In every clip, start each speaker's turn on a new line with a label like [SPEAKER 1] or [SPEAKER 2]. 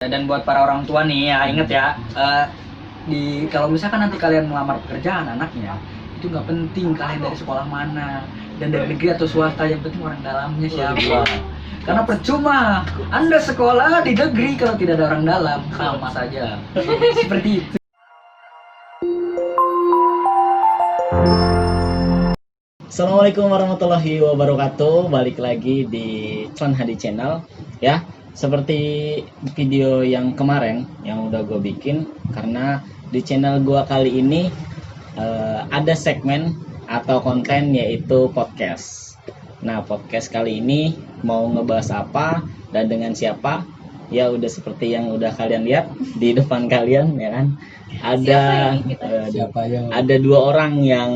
[SPEAKER 1] Dan buat para orang tua nih ya, inget ya, kalau misalkan nanti kalian melamar pekerjaan anaknya, itu nggak penting kalian dari sekolah mana dan dari negeri atau swasta, yang penting orang dalamnya siapa. Karena percuma Anda sekolah di negeri kalau tidak ada orang dalam, sama saja. Seperti itu.
[SPEAKER 2] Assalamualaikum warahmatullahi wabarakatuh. Balik lagi di Fun Hadi Channel ya. Seperti video yang kemarin yang udah gue bikin, karena di channel gue kali ini ada segmen atau konten yaitu podcast. Nah, podcast kali ini mau ngebahas apa dan dengan siapa? Ya udah seperti yang udah kalian lihat di depan kalian ya kan. Ada dua orang yang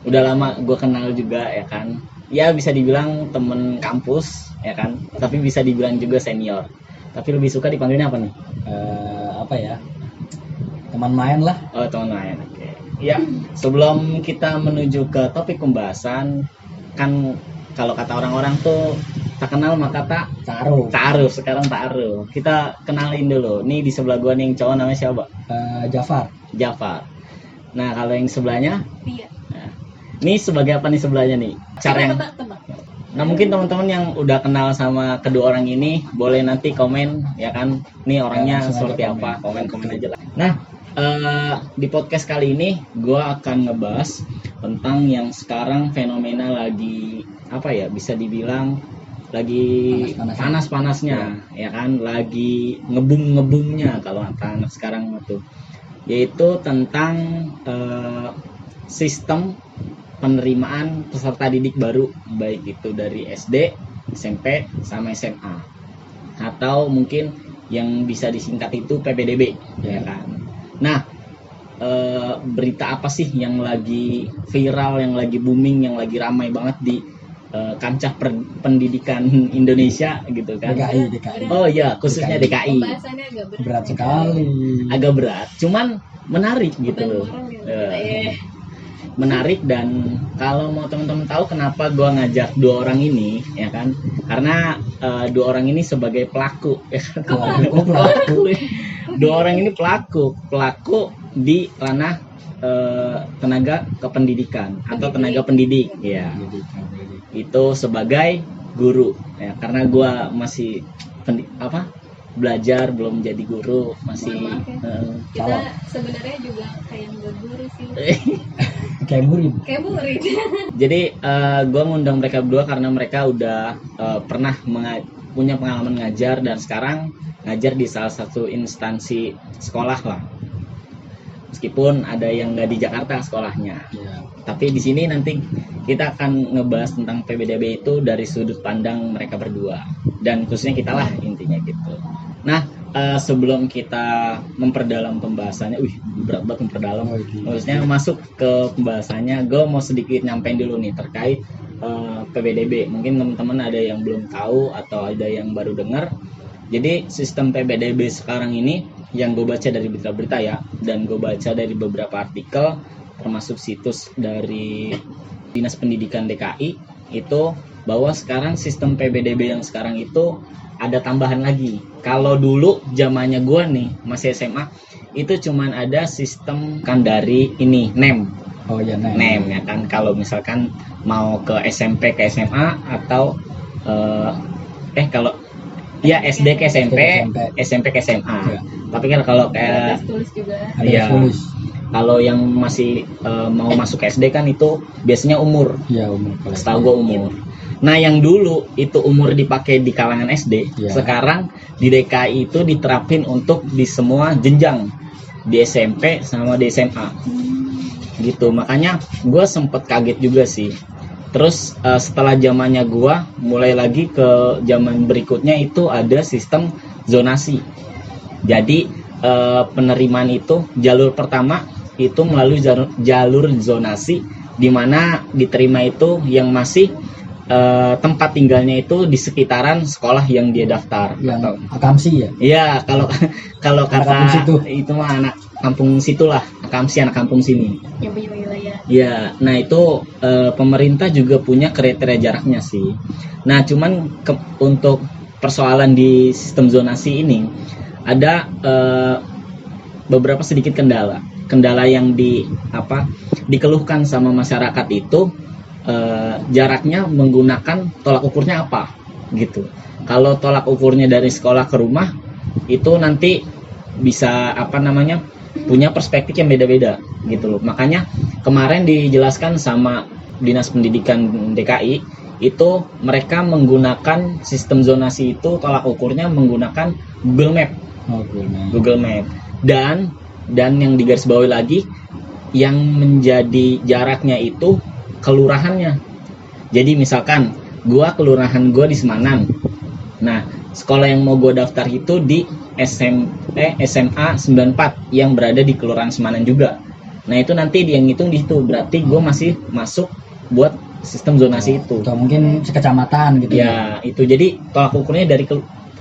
[SPEAKER 2] udah lama gue kenal juga ya kan. Ya bisa dibilang temen kampus ya kan, tapi bisa dibilang juga senior. Tapi lebih suka dipanggilnya apa nih?
[SPEAKER 1] Apa ya? Teman main lah.
[SPEAKER 2] Oh, teman main. Oke. Ya, sebelum kita menuju ke topik pembahasan, kan kalau kata orang-orang tuh tak kenal maka tak
[SPEAKER 1] Taruh.
[SPEAKER 2] Sekarang taruh. Kita kenalin dulu. Nih di sebelah gua nih yang cowok namanya siapa? Jafar. Nah, kalau yang sebelahnya?
[SPEAKER 3] Iya.
[SPEAKER 2] Ini sebagai apa nih sebelahnya nih?
[SPEAKER 3] Tebak.
[SPEAKER 2] Nah, mungkin teman-teman yang udah kenal sama kedua orang ini boleh nanti komen ya kan. Nih orangnya seperti apa? Komen aja lah. Nah, di podcast kali ini gue akan ngebahas tentang yang sekarang fenomena lagi apa ya? Bisa dibilang lagi panas-panasnya ya kan, lagi ngebum-ngebumnya kalau anak sekarang itu, yaitu tentang sistem penerimaan peserta didik baru, baik itu dari SD, SMP, sama SMA, atau mungkin yang bisa disingkat itu PPDB ya kan. Nah, berita apa sih yang lagi viral, yang lagi booming, yang lagi ramai banget di kancah pendidikan Indonesia gitu kan?
[SPEAKER 1] DKI.
[SPEAKER 2] Oh iya, khususnya DKI.
[SPEAKER 3] Pembahasannya agak
[SPEAKER 1] Berat sekali.
[SPEAKER 2] Agak berat, cuman menarik gitu loh. Menarik. Dan kalau mau teman-teman tahu kenapa gue ngajak dua orang ini ya kan, karena dua orang ini sebagai pelaku ya kan? Dua orang ini pelaku di ranah tenaga kependidikan atau tenaga pendidik ya. Itu sebagai guru ya, karena gue masih belajar, belum jadi guru, masih
[SPEAKER 3] kita sebenarnya juga kayak guru sih.
[SPEAKER 1] Kayak murid.
[SPEAKER 2] Jadi gue ngundang mereka berdua karena mereka udah pernah punya pengalaman ngajar dan sekarang ngajar di salah satu instansi sekolah lah. Meskipun ada yang nggak di Jakarta sekolahnya, tapi di sini nanti kita akan ngebahas tentang PPDB itu dari sudut pandang mereka berdua dan khususnya kita lah intinya gitu. Nah, sebelum kita memperdalam pembahasannya, berat banget memperdalam. Maksudnya masuk ke pembahasannya, gue mau sedikit nyampein dulu nih terkait PPDB. Mungkin teman-teman ada yang belum tahu atau ada yang baru dengar. Jadi sistem PPDB sekarang ini yang gue baca dari berita-berita ya, dan gue baca dari beberapa artikel termasuk situs dari Dinas Pendidikan DKI itu, bahwa sekarang sistem PPDB yang sekarang itu ada tambahan lagi. Kalau dulu zamannya gue nih masih SMA itu cuman ada sistem kan dari ini NEM.
[SPEAKER 1] Oh ya,
[SPEAKER 2] NEM ya kan, kalau misalkan mau ke SMP ke SMA atau kalau ya SD ke SMP, SMP ke SMA. Ya. Tapi kan kalau kayak
[SPEAKER 3] tulis juga.
[SPEAKER 2] Ya, kalau yang masih mau masuk SD kan itu biasanya umur.
[SPEAKER 1] Iya, umur.
[SPEAKER 2] Setahu gue umur. Nah, yang dulu itu umur dipakai di kalangan SD, sekarang di DKI itu diterapin untuk di semua jenjang, di SMP sama di SMA. Gitu, makanya gue sempet kaget juga sih. Terus setelah zamannya gue, mulai lagi ke zaman berikutnya itu ada sistem zonasi. Jadi penerimaan itu jalur pertama itu melalui jalur zonasi, di mana diterima itu yang masih tempat tinggalnya itu di sekitaran sekolah yang dia daftar.
[SPEAKER 1] Yang akamsi ya?
[SPEAKER 2] Iya, kalau kata itu mah anak kampung situlah, akamsi anak kampung sini.
[SPEAKER 3] Yang punya wilayah.
[SPEAKER 2] Ya, nah itu pemerintah juga punya kriteria jaraknya sih. Nah, cuman untuk persoalan di sistem zonasi ini ada beberapa sedikit kendala yang dikeluhkan sama masyarakat itu jaraknya menggunakan tolak ukurnya apa gitu. Kalau tolak ukurnya dari sekolah ke rumah itu nanti bisa punya perspektif yang beda-beda gitu loh. Makanya kemarin dijelaskan sama Dinas Pendidikan DKI itu mereka menggunakan sistem zonasi itu tolak ukurnya menggunakan Google Map. Google Map. Dan yang digarisbawahi lagi yang menjadi jaraknya itu kelurahannya. Jadi misalkan kelurahan gua di Semanan. Nah, sekolah yang mau gua daftar itu di SMA 94 yang berada di kelurahan Semanan juga. Nah, itu nanti dia ngitung di situ. Berarti gua masih masuk buat sistem zonasi itu.
[SPEAKER 1] Atau mungkin sekecamatan gitu
[SPEAKER 2] ya. Itu jadi tolak ukurnya dari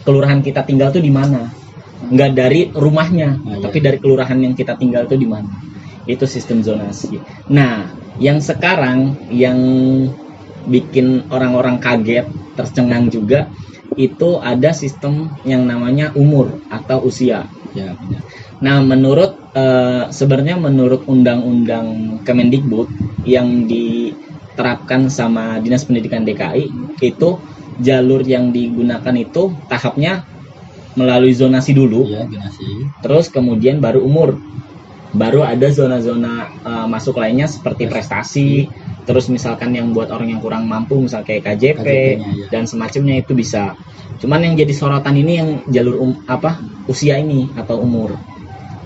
[SPEAKER 2] kelurahan kita tinggal tuh di mana. Enggak dari rumahnya, tapi dari kelurahan yang kita tinggal tuh di mana. Itu sistem zonasi. Nah, yang sekarang yang bikin orang-orang kaget, tercengang juga, itu ada sistem yang namanya umur atau usia.
[SPEAKER 1] Ya, benar.
[SPEAKER 2] Nah, sebenarnya menurut Undang-Undang Kemendikbud yang diterapkan sama Dinas Pendidikan DKI, itu jalur yang digunakan itu tahapnya melalui zonasi dulu, terus kemudian baru umur, baru ada zona-zona masuk lainnya seperti prestasi, terus misalkan yang buat orang yang kurang mampu, misal kayak KJP dan semacamnya itu bisa. Cuman yang jadi sorotan ini yang jalur usia ini atau umur,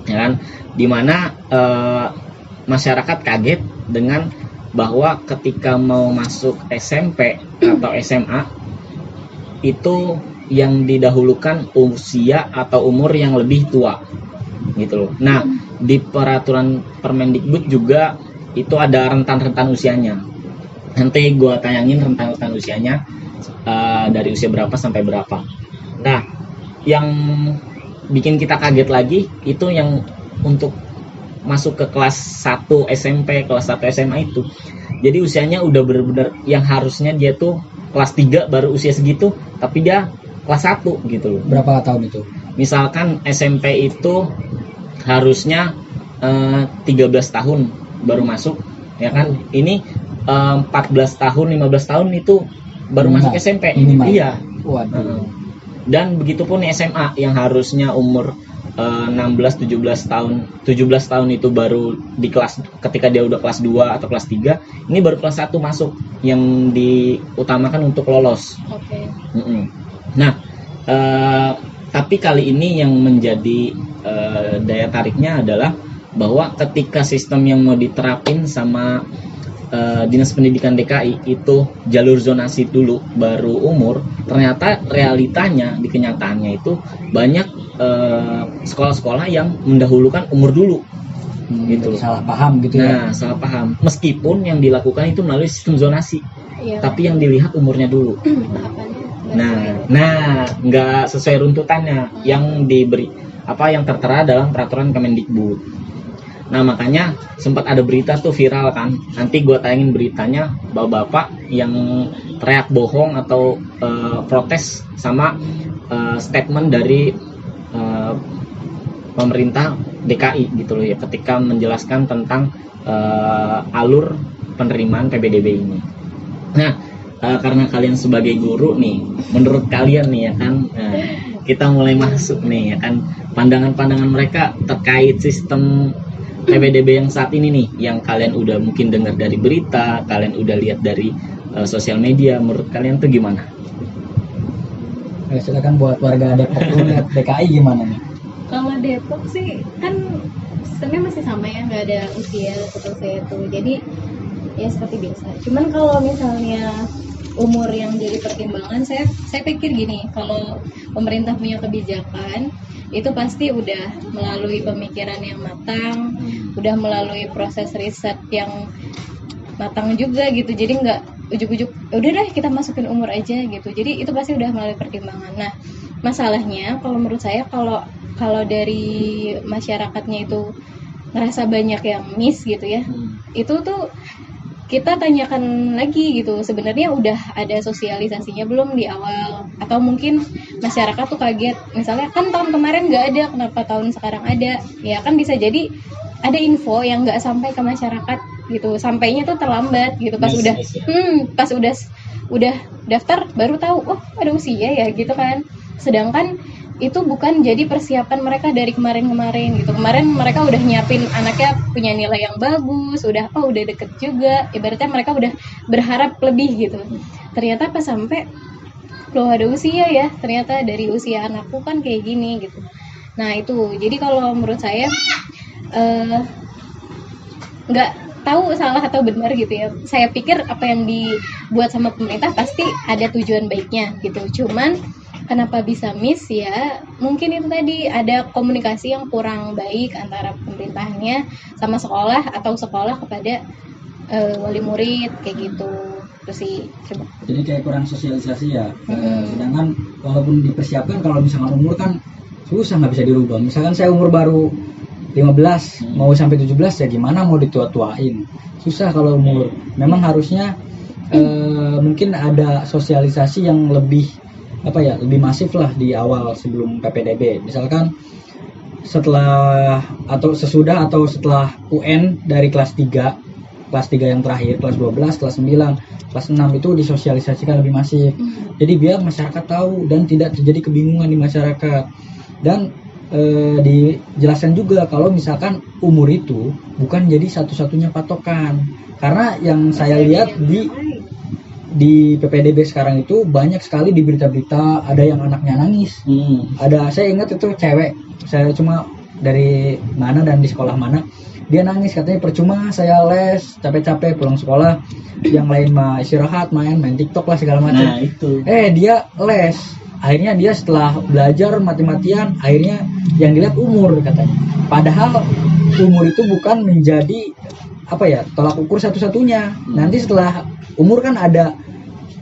[SPEAKER 2] ya kan? Dimana masyarakat kaget dengan bahwa ketika mau masuk SMP atau SMA itu yang didahulukan usia atau umur yang lebih tua gitu loh. Nah, di peraturan Permendikbud juga itu ada rentan-rentan usianya. Nanti gua tayangin rentan-rentan usianya dari usia berapa sampai berapa. Nah, yang bikin kita kaget lagi itu yang untuk masuk ke kelas 1 SMP, kelas 1 SMA itu. Jadi usianya udah benar-benar yang harusnya dia tuh kelas 3 baru usia segitu, tapi dia kelas 1 gitu loh.
[SPEAKER 1] Berapa tahun itu?
[SPEAKER 2] Misalkan SMP itu harusnya 13 tahun baru masuk, ya kan? Ini 14 tahun, 15 tahun itu baru masuk SMP. Iya.
[SPEAKER 1] Waduh.
[SPEAKER 2] Dan begitupun SMA yang harusnya umur 16 17 tahun itu baru di kelas, ketika dia udah kelas 2 atau kelas 3, ini baru kelas 1 masuk yang diutamakan untuk lolos.
[SPEAKER 3] Oke.
[SPEAKER 2] Nah, tapi kali ini yang menjadi daya tariknya adalah bahwa ketika sistem yang mau diterapin sama Dinas Pendidikan DKI itu jalur zonasi dulu baru umur, ternyata realitanya di kenyataannya itu banyak sekolah-sekolah yang mendahulukan umur dulu. Gitu.
[SPEAKER 1] Salah paham gitu ya.
[SPEAKER 2] Nah, salah paham. Meskipun yang dilakukan itu melalui sistem zonasi, tapi yang dilihat umurnya dulu. Nah, nggak sesuai runtutannya yang diberi yang tertera dalam peraturan Kemendikbud. Nah, makanya sempat ada berita tuh viral kan. Nanti gue tayangin beritanya, bapak-bapak yang teriak bohong atau protes sama statement dari pemerintah DKI gitu loh ya, ketika menjelaskan tentang alur penerimaan PBDB ini. Nah, karena kalian sebagai guru nih, menurut kalian nih ya kan, kita mulai masuk nih ya kan, pandangan-pandangan mereka terkait sistem PBDB yang saat ini nih, yang kalian udah mungkin dengar dari berita, kalian udah lihat dari sosial media, menurut kalian tuh gimana?
[SPEAKER 1] Silakan buat warga Depok dulu, lihat DKI gimana nih?
[SPEAKER 3] Kalau Depok sih kan sistemnya masih sama ya, nggak ada usia seperti itu, jadi ya seperti biasa. Cuman kalau misalnya umur yang jadi pertimbangan, saya pikir gini, kalau pemerintah punya kebijakan itu pasti udah melalui pemikiran yang matang, udah melalui proses riset yang matang juga gitu. Jadi nggak ujuk-ujuk udah deh kita masukin umur aja gitu. Jadi itu pasti udah melalui pertimbangan. Nah, masalahnya kalau menurut saya kalau dari masyarakatnya itu ngerasa banyak yang miss gitu ya, itu tuh kita tanyakan lagi gitu, sebenarnya udah ada sosialisasinya belum di awal, atau mungkin masyarakat tuh kaget misalnya kan tahun kemarin nggak ada, kenapa tahun sekarang ada, ya kan bisa jadi ada info yang nggak sampai ke masyarakat gitu, sampainya tuh terlambat gitu, pas udah
[SPEAKER 2] Miss ya.
[SPEAKER 3] pas udah daftar baru tahu oh ada usia ya gitu kan, sedangkan itu bukan jadi persiapan mereka dari kemarin-kemarin gitu. Kemarin mereka udah nyiapin anaknya punya nilai yang bagus, udah udah deket juga, ibaratnya mereka udah berharap lebih gitu. Ternyata pas sampai loh ada usia ya, ternyata dari usia anakku kan kayak gini gitu. Nah itu, jadi kalau menurut saya eh, nggak tahu salah atau benar gitu ya. Saya pikir apa yang dibuat sama pemerintah pasti ada tujuan baiknya gitu. Cuman kenapa bisa miss ya? Mungkin itu tadi ada komunikasi yang kurang baik antara pemerintahnya sama sekolah atau sekolah kepada wali murid kayak gitu. Terus sih coba.
[SPEAKER 1] Jadi kayak kurang sosialisasi ya. Sedangkan walaupun dipersiapkan, kalau misalkan umur kan susah, nggak bisa dirubah. Misalkan saya umur baru 15 mau sampai 17 ya gimana mau ditua-tuain, susah kalau umur. Memang harusnya mungkin ada sosialisasi yang lebih lebih masif lah di awal sebelum PPDB. Misalkan setelah atau sesudah atau setelah UN dari kelas 3 yang terakhir, kelas 12, kelas 9, kelas 6 itu disosialisasikan lebih masif. Jadi biar masyarakat tahu dan tidak terjadi kebingungan di masyarakat. Dan dijelaskan juga kalau misalkan umur itu bukan jadi satu-satunya patokan. Karena yang saya lihat di PPDB sekarang itu banyak sekali di berita-berita ada yang anaknya nangis. Ada, saya ingat itu cewek, saya cuma dari mana dan di sekolah mana, dia nangis katanya percuma saya les capek-capek pulang sekolah, yang lain mah istirahat main TikTok lah segala macam.
[SPEAKER 2] Nah itu.
[SPEAKER 1] Dia les, akhirnya dia setelah belajar mati-matian akhirnya yang dilihat umur katanya. Padahal umur itu bukan menjadi tolak ukur satu-satunya. Nanti setelah umur kan ada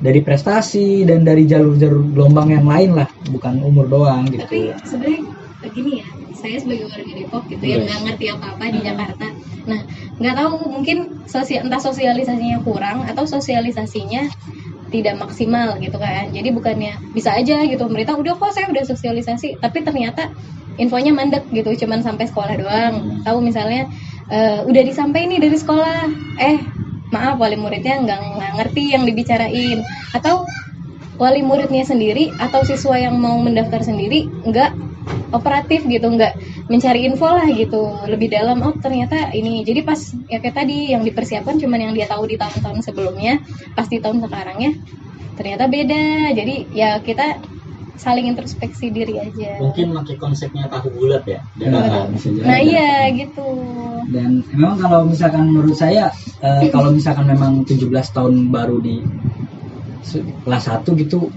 [SPEAKER 1] dari prestasi dan dari jalur-jalur gelombang yang lain lah, bukan umur doang gitu.
[SPEAKER 3] Tapi sebenarnya begini ya, saya sebagai warga Depok gitu yang nggak ngerti apa-apa di Jakarta. Nah, nggak tahu mungkin entah sosialisasinya kurang atau sosialisasinya tidak maksimal gitu kan. Jadi bukannya bisa aja gitu pemerintah udah kok saya udah sosialisasi, tapi ternyata infonya mandek gitu, cuman sampai sekolah doang. Tahu misalnya udah disampaikan nih dari sekolah, maaf wali muridnya nggak ngerti yang dibicarain, atau wali muridnya sendiri atau siswa yang mau mendaftar sendiri nggak operatif gitu, nggak mencari info lah gitu lebih dalam. Oh ternyata ini, jadi pas ya kayak tadi yang dipersiapkan cuman yang dia tahu di tahun-tahun sebelumnya, pas di tahun sekarangnya ternyata beda. Jadi ya kita saling introspeksi diri aja.
[SPEAKER 2] Mungkin pakai konsepnya tahu bulat ya.
[SPEAKER 3] Nah iya gitu.
[SPEAKER 1] Dan memang kalau misalkan menurut saya kalau misalkan memang 17 tahun baru di kelas 1 gitu,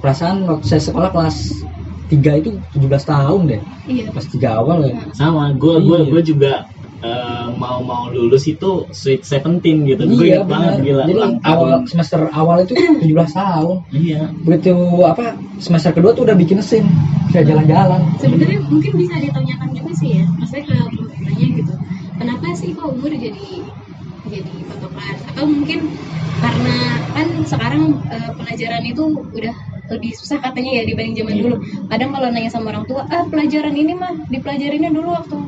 [SPEAKER 1] perasaan waktu saya sekolah kelas 3 itu 17 tahun deh.
[SPEAKER 3] Iya.
[SPEAKER 1] Kelas 3 awal ya.
[SPEAKER 2] Sama, gue juga mau lulus itu Sweet 17 gitu. Gue ingat banget gila.
[SPEAKER 1] Jadi semester awal itu 17 tahun.
[SPEAKER 2] Iya.
[SPEAKER 1] Begitu semester kedua tuh udah bikin mesin, bisa jalan-jalan.
[SPEAKER 3] Sebenarnya mungkin bisa ditanyakan juga sih ya, maksudnya ke pemerintahnya gitu. Kenapa sih kok umur jadi patokan? Atau mungkin karena kan sekarang pelajaran itu udah lebih susah katanya ya dibanding zaman dulu. Kadang kalau nanya sama orang tua, pelajaran ini mah dipelajarinnya dulu waktu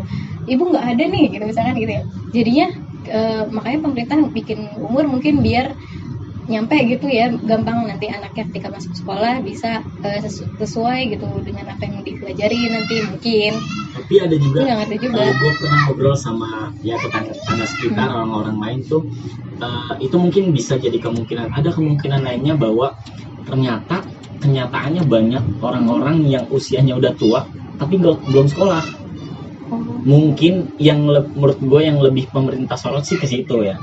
[SPEAKER 3] ibu nggak ada nih gitu misalkan gitu ya. Jadinya makanya pemerintah bikin umur mungkin biar nyampe gitu ya, gampang nanti anaknya ketika masuk sekolah bisa sesuai gitu dengan apa yang dipelajari nanti mungkin.
[SPEAKER 2] Tapi ada juga,
[SPEAKER 3] nggak ngerti juga.
[SPEAKER 2] Gue pernah ngobrol sama ya tetangga sekitar, orang-orang lain tuh itu mungkin bisa jadi kemungkinan. Ada kemungkinan lainnya bahwa ternyata kenyataannya banyak orang-orang yang usianya udah tua tapi belum sekolah. Mungkin yang menurut gue yang lebih pemerintah sorot sih ke situ ya,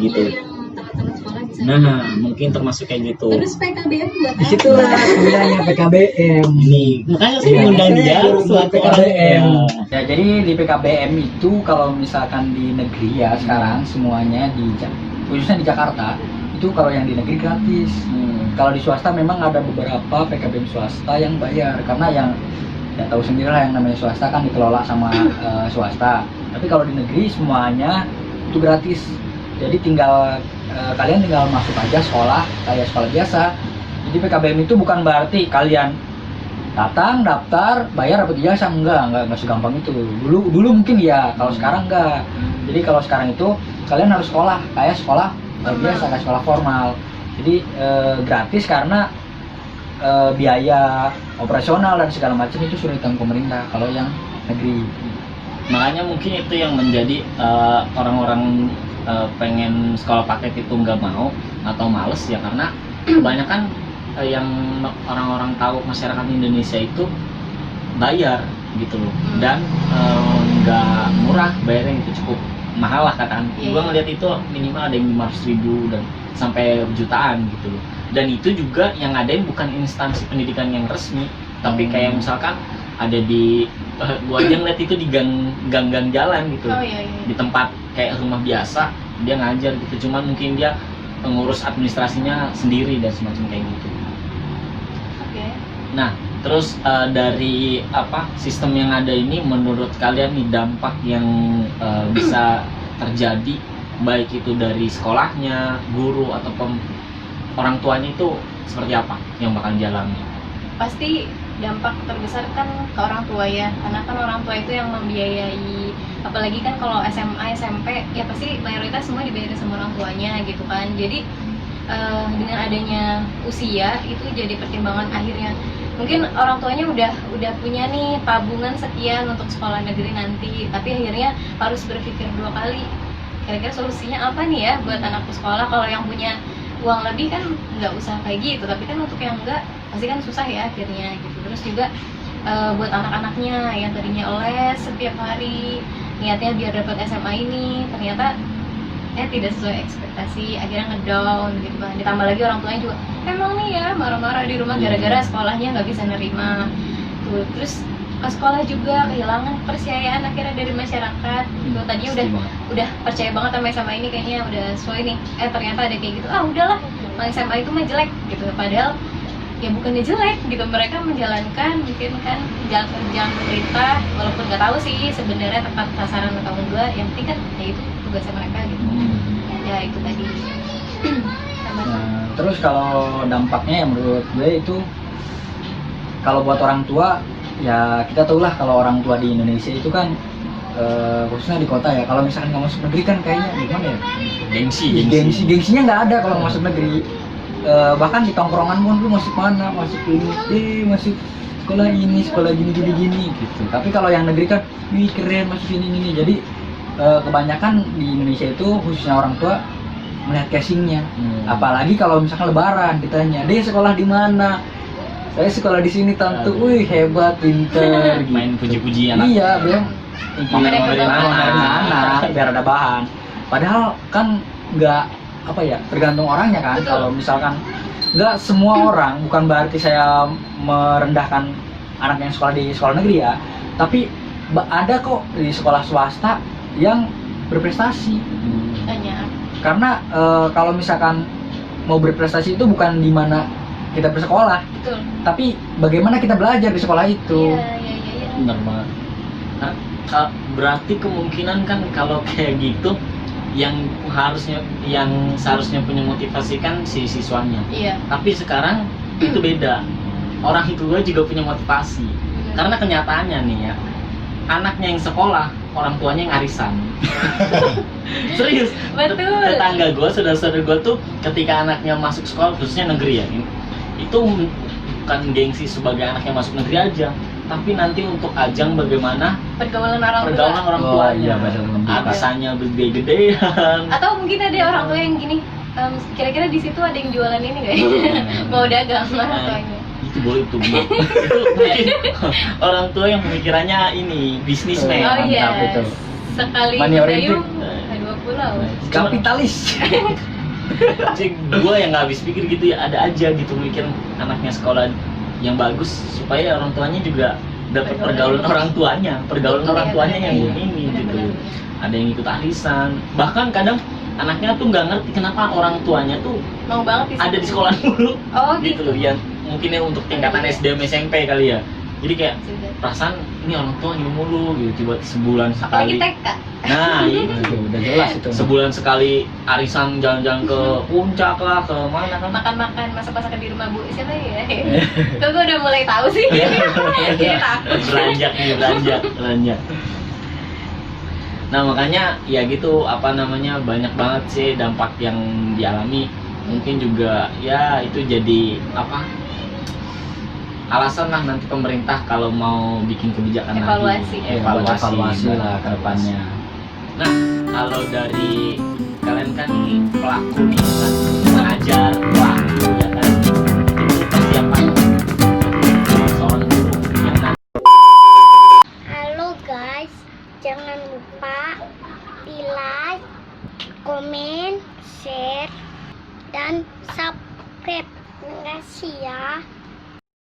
[SPEAKER 2] gitu.
[SPEAKER 3] Yang telat-telat sekolah bisa.
[SPEAKER 2] Nah, mungkin termasuk kayak gitu.
[SPEAKER 3] Terus PKBM buat
[SPEAKER 1] Di situlah gunanya PKBM.
[SPEAKER 2] Nih, makanya saya ngundang dia selaku
[SPEAKER 1] PKBM.
[SPEAKER 2] orang.
[SPEAKER 1] Ya, jadi di PKBM itu kalau misalkan di negeri ya sekarang semuanya khususnya di Jakarta itu kalau yang di negeri gratis. Kalau di swasta memang ada beberapa PKBM swasta yang bayar, karena yang ya tahu sendiri lah yang namanya swasta kan dikelola sama swasta. Tapi kalau di negeri semuanya itu gratis. Jadi tinggal kalian tinggal masuk aja sekolah kayak sekolah biasa. Jadi PKBM itu bukan berarti kalian datang, daftar, bayar dapat ijazah, enggak segampang itu. Dulu mungkin ya, kalau sekarang enggak. Jadi kalau sekarang itu kalian harus sekolah kayak sekolah biasa, kayak sekolah formal. Jadi gratis karena biaya operasional dan segala macam itu sudah ditanggung pemerintah kalau yang negeri.
[SPEAKER 2] Makanya mungkin itu yang menjadi orang-orang pengen sekolah paket itu nggak mau atau males ya, karena kebanyakan yang orang-orang tahu masyarakat Indonesia itu bayar gitu loh, dan nggak murah bayarnya, itu cukup mahal lah katakan. Gua ngeliat itu minimal ada yang 500.000 dan sampai jutaan gitu loh. Dan itu juga yang ada yang bukan instansi pendidikan yang resmi, tapi kayak misalkan ada di gua aja ngeliat itu di gang-gang jalan gitu. Di tempat kayak rumah biasa dia ngajar gitu, cuman mungkin dia pengurus administrasinya sendiri dan semacam kayak gitu. Nah, terus dari sistem yang ada ini, menurut kalian nih dampak yang bisa terjadi baik itu dari sekolahnya, guru atau orang tuanya itu seperti apa yang bakal dialami?
[SPEAKER 3] Pasti dampak terbesar kan ke orang tua ya, karena kan orang tua itu yang membiayai, apalagi kan kalau SMA, SMP ya pasti mayoritas semua dibayar sama orang tuanya gitu kan. Jadi dengan adanya usia itu jadi pertimbangan akhirnya. Mungkin orang tuanya udah punya nih tabungan sekian untuk sekolah negeri nanti, tapi akhirnya harus berpikir 2 kali. Kira-kira solusinya apa nih ya buat anakku sekolah? Kalau yang punya uang lebih kan nggak usah kayak gitu, tapi kan untuk yang enggak pasti kan susah ya akhirnya gitu. Terus juga buat anak-anaknya yang tadinya les setiap hari, niatnya biar dapat SMA ini, ternyata tidak sesuai ekspektasi, akhirnya ngedown gitu kan. Ditambah lagi orang tuanya juga emang nih ya marah-marah di rumah gara-gara sekolahnya nggak bisa nerima tuh. Terus ke sekolah juga kehilangan kepercayaan akhirnya dari masyarakat gitu. Tadinya udah percaya banget sama ini, kayaknya udah sesuai nih, ternyata ada kayak gitu, udahlah SMA itu mah jelek gitu. Padahal ya bukannya jelek gitu, mereka menjalankan mungkin kan jalan kerjaan pemerintah, walaupun nggak tahu sih sebenarnya tepat sasaran atau enggak, yang penting kan ya itu tugasnya mereka gitu. Ya itu tadi.
[SPEAKER 1] Nah, terus kalau dampaknya ya menurut gue itu, kalau buat orang tua ya kita tahu lah, kalau orang tua di Indonesia itu kan khususnya di kota ya, kalau misalkan nggak masuk negeri kan kayaknya gimana ya, gengsinya nggak ada kalau masuk negeri. Bahkan di tongkrongan pun lu masuk mana, masuk ini, masuk sekolah ini, sekolah gini gitu. Tapi kalau yang negeri kan, wih keren masuk ini. Jadi kebanyakan di Indonesia itu khususnya orang tua melihat casingnya. Apalagi kalau misalkan lebaran ditanya, "Dek sekolah di mana?" "Saya sekolah di sini tante." "Wih hebat, pinter." Gitu.
[SPEAKER 2] Main puji-puji anak.
[SPEAKER 1] Iya, biar anak biar ada bahan. Padahal kan nggak tergantung orangnya kan. Kalau misalkan nggak semua orang, bukan berarti saya merendahkan anak yang sekolah di sekolah negeri ya, tapi ada kok di sekolah swasta yang berprestasi. Karena kalau misalkan mau berprestasi itu bukan di mana kita bersekolah, tapi bagaimana kita belajar di sekolah itu.
[SPEAKER 3] Iya.
[SPEAKER 2] Benar banget. Nah, berarti kemungkinan kan kalau kayak gitu, yang seharusnya punya motivasi kan si siswanya.
[SPEAKER 3] Iya.
[SPEAKER 2] Tapi sekarang itu beda. Orang itu juga punya motivasi. Karena kenyataannya nih ya, anaknya yang sekolah, orang tuanya yang arisan. Serius.
[SPEAKER 3] Betul.
[SPEAKER 2] Tetangga gue, saudara-saudara gue tuh ketika anaknya masuk sekolah, khususnya negeri ya, itu bukan gengsi sebagai anak yang masuk negeri aja, tapi nanti untuk ajang bagaimana
[SPEAKER 3] pergaulan orang
[SPEAKER 2] tuanya, atasannya gede-gedean.
[SPEAKER 3] Atau mungkin ada orang tua yang gini, kira-kira di situ ada yang jualan ini nggak? Mau dagang orang tuanya.
[SPEAKER 2] Itu boleh tuh. Itu mungkin orang tua yang pemikirannya ini bisnismen.
[SPEAKER 3] Oh iya.
[SPEAKER 1] Itu.
[SPEAKER 3] Sekali
[SPEAKER 1] Mendayung
[SPEAKER 3] dua pulau.
[SPEAKER 1] Kapitalis.
[SPEAKER 2] Cik, gue yang nggak habis pikir gitu ya, ada aja gitu mikir anaknya sekolah yang bagus supaya orang tuanya juga dapat pergaulan orang tuanya yang ini gitu. Ada yang ikut arisan, bahkan kadang anaknya tuh nggak ngerti kenapa orang tuanya tuh
[SPEAKER 3] mau banget
[SPEAKER 2] ada di sekolah dulu.
[SPEAKER 3] Oh
[SPEAKER 2] gitu loh, yang mungkin ya untuk tingkatan SD SMP kali ya. Jadi kayak
[SPEAKER 3] Sudah.
[SPEAKER 2] perasaan ini orang tua ini mulu gitu, tiba sebulan
[SPEAKER 3] Apalagi
[SPEAKER 2] sekali.
[SPEAKER 3] TK.
[SPEAKER 2] Nah, itu
[SPEAKER 1] Aduh, udah jelas itu.
[SPEAKER 2] sebulan sekali arisan jalan-jalan ke puncak lah, ke mana kan.
[SPEAKER 3] Makan-makan masak-masakan di rumah Bu siapa ya? Kok gue udah mulai tahu sih. Jadi takut.
[SPEAKER 2] Belanja. Nah, makanya ya gitu, apa namanya, banyak banget sih dampak yang dialami. Mungkin juga ya itu jadi apa? Alasan lah nanti pemerintah kalau mau bikin kebijakan
[SPEAKER 3] Evaluasi.
[SPEAKER 2] lagi.
[SPEAKER 1] Evaluasi lah ke depannya.
[SPEAKER 2] Nah, kalau dari kalian kan nih pelaku nih kan, mengajar pelaku ya kan, itu persiapan seorang guru yang nanti.
[SPEAKER 4] Halo guys, jangan lupa di like, komen, share, dan subscribe. Terima kasih ya.